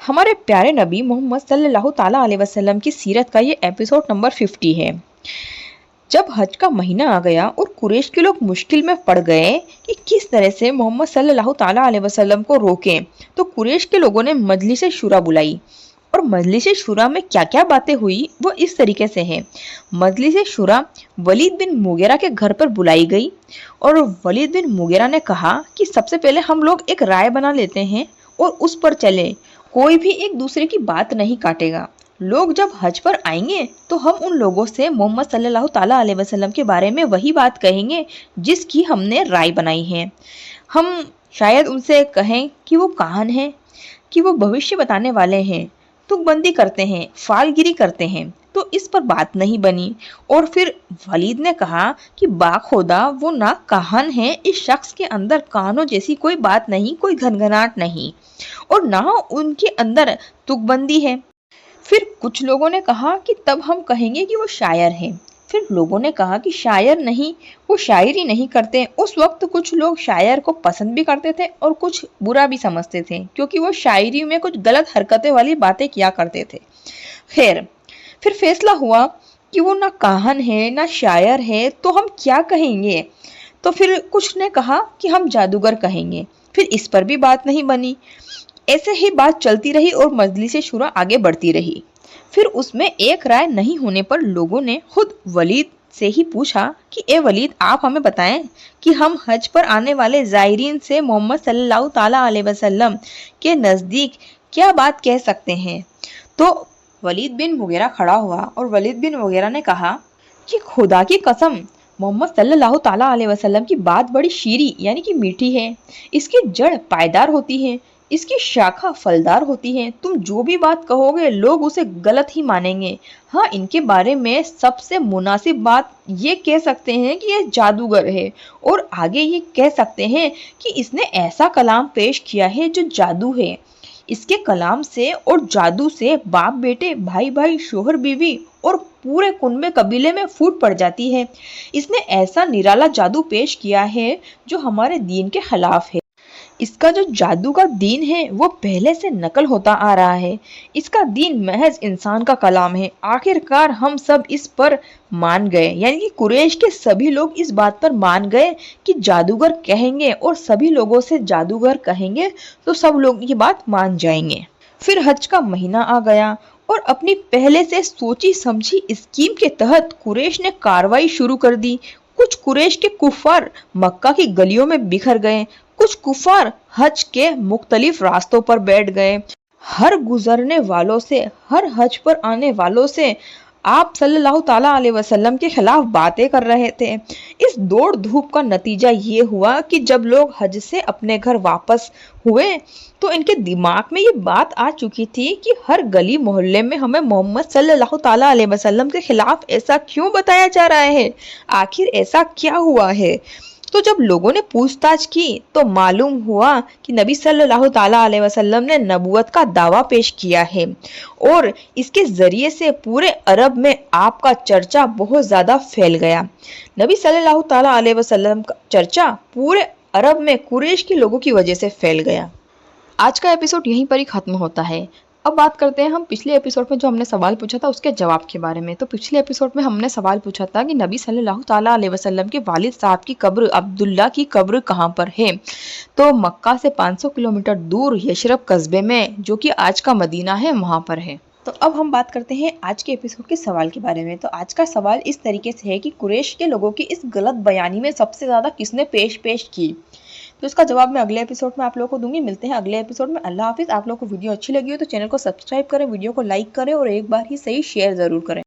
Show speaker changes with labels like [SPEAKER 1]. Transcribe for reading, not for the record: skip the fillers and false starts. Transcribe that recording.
[SPEAKER 1] हमारे प्यारे नबी मोहम्मद सल्लल्लाहु ताला अलैहि वसल्लम की सीरत का ये एपिसोड नंबर 50 है। जब हज का महीना आ गया और कुरैश के लोग मुश्किल में पड़ गए कि किस तरह से मोहम्मद सल्लल्लाहु ताला अलैहि वसल्लम को रोकें, तो कुरैश के लोगों ने मजलिस शुरा बुलाई। और मजलिस शुरा में क्या क्या बातें हुई वो इस तरीके से है। मजलिस शुरा वलीद बिन मुगीरा के घर पर बुलाई गई और वलीद बिन मुगीरा ने कहा कि सबसे पहले हम लोग एक राय बना लेते हैं और उस पर चले, कोई भी एक दूसरे की बात नहीं काटेगा। लोग जब हज पर आएंगे तो हम उन लोगों से मोहम्मद सल्लल्लाहु ताला अलैहि वसल्लम के बारे में वही बात कहेंगे जिसकी हमने राय बनाई है। हम शायद उनसे कहें कि वो काहन हैं, कि वो भविष्य बताने वाले हैं, तुकबंदी करते हैं, फालगिरी करते हैं, तो इस पर बात नहीं बनी। और फिर वलीद ने कहा कि बाखुदा वो ना काहन है, इस शख्स के अंदर कानों जैसी कोई बात नहीं, कोई घनघनाट नहीं, और ना उनके अंदर तुकबंदी है। फिर कुछ लोगों ने कहा कि तब हम कहेंगे कि वो शायर हैं। फिर लोगों ने कहा कि शायर नहीं, वो शायरी नहीं करते। उस वक्त कुछ लोग शायर को पसंद भी करते थे और कुछ बुरा भी समझते थे, क्योंकि वो शायरी में कुछ गलत हरकतें वाली बातें किया करते थे। खैर, फिर फैसला हुआ कि वो ना काहन है ना शायर है, तो हम क्या कहेंगे। तो फिर कुछ ने कहा कि हम जादूगर कहेंगे। फिर इस पर भी बात नहीं बनी। ऐसे ही बात चलती रही और मजलिस शुरा आगे बढ़ती रही। फिर उसमें एक राय नहीं होने पर लोगों ने खुद वलीद से ही पूछा कि ए वलीद, आप हमें बताएं कि हम हज पर आने वाले ज़ायरीन से मोहम्मद सल्लल्लाहु ताला अलैहि वसल्लम के नज़दीक क्या बात कह सकते हैं। तो वलीद बिन मुगीरा खड़ा हुआ और वलीद बिन मुगीरा ने कहा कि खुदा की कसम, मोहम्मद सल्लल्लाहु ताला अलैहि वसल्लम की बात बड़ी शीरी यानी कि मीठी है। इसकी जड़ पायदार होती है, इसकी शाखा फलदार होती है। तुम जो भी बात कहोगे लोग उसे गलत ही मानेंगे। हाँ, इनके बारे में सबसे मुनासिब बात ये कह सकते हैं कि ये जादूगर है, और आगे ये कह सकते हैं कि इसने ऐसा कलाम पेश किया है जो जादू है। इसके कलाम से और जादू से बाप बेटे, भाई भाई, शोहर बीवी और पूरे कुनबे कबीले में फूट पड़ जाती है। इसने ऐसा निराला जादू पेश किया है जो हमारे दीन के खिलाफ है। इसका जो जादू का दीन है वो पहले से नकल होता आ रहा है। इसका दीन महज इंसान का कलाम है। आखिरकार हम सब इस पर मान गए, यानी कि कुरैश के सभी लोग इस बात पर मान गए कि जादूगर कहेंगे और सभी लोगों से जादूगर कहेंगे तो सब लोग ये बात मान जाएंगे। फिर हज का महीना आ गया और अपनी पहले से सोची समझी स्कीम के तहत कुरैश ने कार्रवाई शुरू कर दी। कुछ कुरैश के कुफार मक्का की गलियों में बिखर गए, कुछ कुफार हज के मुख्तलिफ रास्तों पर बैठ गए। हर गुजरने वालों से, हर हज पर आने वालों से आप सल्लल्लाहु ताला अलैहि वसल्लम के खिलाफ बातें कर रहे थे। इस दौड़ धूप का नतीजा ये हुआ कि जब लोग हज से अपने घर वापस हुए तो इनके दिमाग में ये बात आ चुकी थी कि हर गली मोहल्ले में हमें मोहम्मद सल्लल्लाहु ताला अलैहि वसल्लम के खिलाफ ऐसा क्यों बताया जा रहा है, आखिर ऐसा क्या हुआ है। तो जब लोगों ने पूछताछ की तो मालूम हुआ कि नबी सल्लल्लाहु ताला अलैहि वसल्लम ने नबूवत का दावा पेश किया है और इसके जरिए से पूरे अरब में आपका चर्चा बहुत ज्यादा फैल गया। नबी सल्लल्लाहु ताला अलैहि वसल्लम का चर्चा पूरे अरब में कुरैश के लोगों की वजह से फैल गया। आज का एपिसोड यहीं पर ही खत्म होता है। अब बात करते हैं हम पिछले एपिसोड में जो हमने सवाल पूछा था उसके जवाब के बारे में। तो पिछले एपिसोड में हमने सवाल पूछा था कि नबी सल्लल्लाहु ताला अलैहि वसल्लम के वालिद साहब की कब्र अब्दुल्ला की कब्र कहाँ पर है। तो मक्का से 500 किलोमीटर दूर यशरब कस्बे में, जो कि आज का मदीना है, वहाँ पर है। तो अब हम बात करते हैं आज के एपिसोड के सवाल के बारे में। तो आज का सवाल इस तरीके से है कि कुरैश के लोगों की इस गलत बयानी में सबसे ज्यादा किसने पेश की। तो इसका जवाब मैं अगले एपिसोड में आप लोगों को दूंगी। मिलते हैं अगले एपिसोड में। अल्लाह हाफिज। आप लोगों को वीडियो अच्छी लगी हो तो चैनल को सब्सक्राइब करें, वीडियो को लाइक करें और एक बार ही सही शेयर जरूर करें।